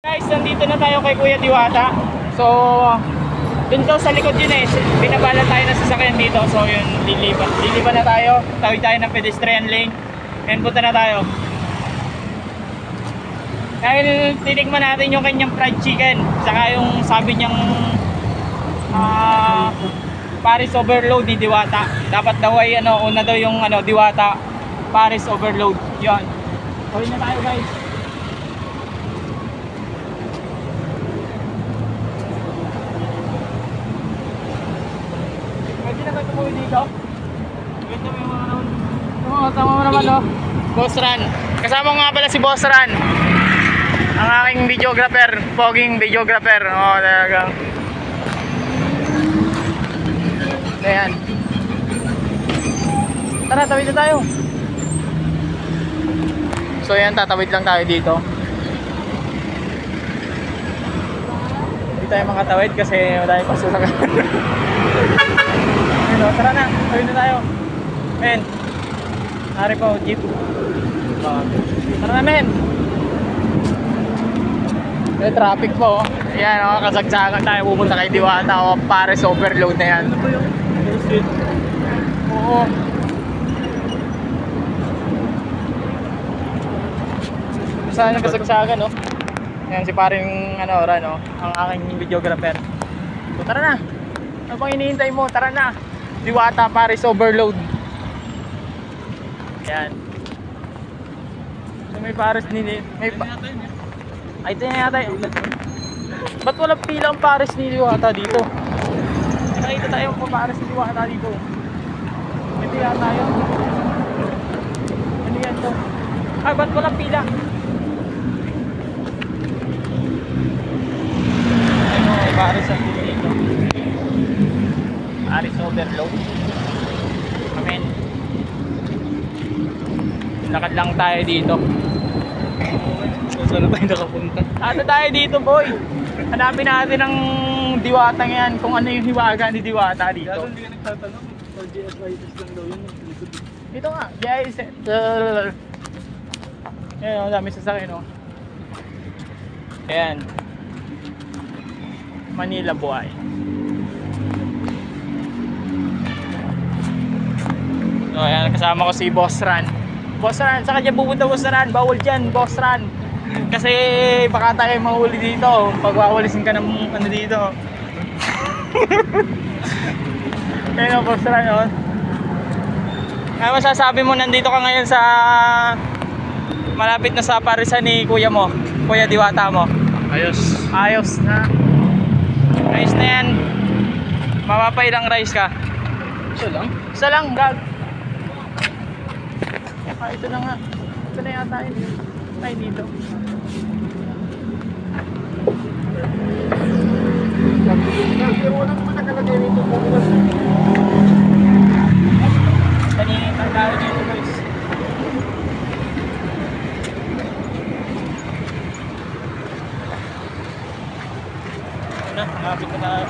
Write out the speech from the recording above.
Guys, nandito na tayo kay Kuya Diwata. So, dun daw sa likod yun eh. Binabala tayo ng sasakyan dito. So, yun, liliban na tayo. Tawid tayo ng pedestrian lane. And punta na tayo. Dahil tinikman natin yung kanyang fried chicken. Saka yung sabi niyang Paris overload ni Diwata. Dapat daw ay una daw yung Diwata Paris overload. Yun. Tawid na tayo guys. Pwede na ba tumuwi dito? Pwede mo yung mga naman. Oo, tama mo naman no. Boss Ran. Kasama ko nga pala si Boss Ran. Ang aking videographer, poging videographer. Oo, talagang. Ayan. Tara, tawid na tayo. So ayan, tatawid lang tayo dito. Hindi tayo makatawid kasi madami pa sasakyan. Tara na, tawid na tayo. Men, nari po, jeep. Tara na men. May traffic po. Ayan o, kasagsagan tayo. Pupunta kay Diwata o Paris overload na yan. Ano ba yung street? Oo. Saan ang kasagsagan o? Ayan si paring Ran o, ang aking videographer. So tara na. Ano bang hinihintay mo? Tara na. Diwata Paris overload. Ayan. So may Paris nini. May ay, ito na yata yun. Ba't walang pilang Paris ni Diwata dito? Nakita tayo kung Paris ni Diwata dito. Hindi yata yun. Hindi yan to. Ay, ba't walang pila? Ano, Paris ang dito. Paris overload. Amen. Lakad lang tayo dito. Saan tayo nakapunta? Ano tayo dito boy? Hanapin natin ang Diwata yan. Kung ano yung hiwaga ni Diwata dito. Kaya hindi ka nagtatanong. Or GSYS lang daw yun. Dito nga, GSYS. Ayan o, dami sasakyan o. Ayan. Manila buhay. So ayan, kasama ko si Boss Ran. Boss Ran, saan ka dyan pupunta Boss Ran? Bawal dyan, Boss Ran. Kasi baka tayo mahuli dito pag wawalisin ka ng dito. Ayun o, Boss Ran yun. Ano masasabi mo, nandito ka ngayon sa malapit na sa parisan ni kuya mo, Kuya Diwata mo? Ayos. Ayos na. Ayos na yan. Mapapailang rice ka? Isa lang? Isa lang, gag. Ito na nga. Ito na yata yun. Ay, dito. Wala naman nakalagay nito. Kanina yung tangkaro dito guys. Ito na, nakapit na tayo.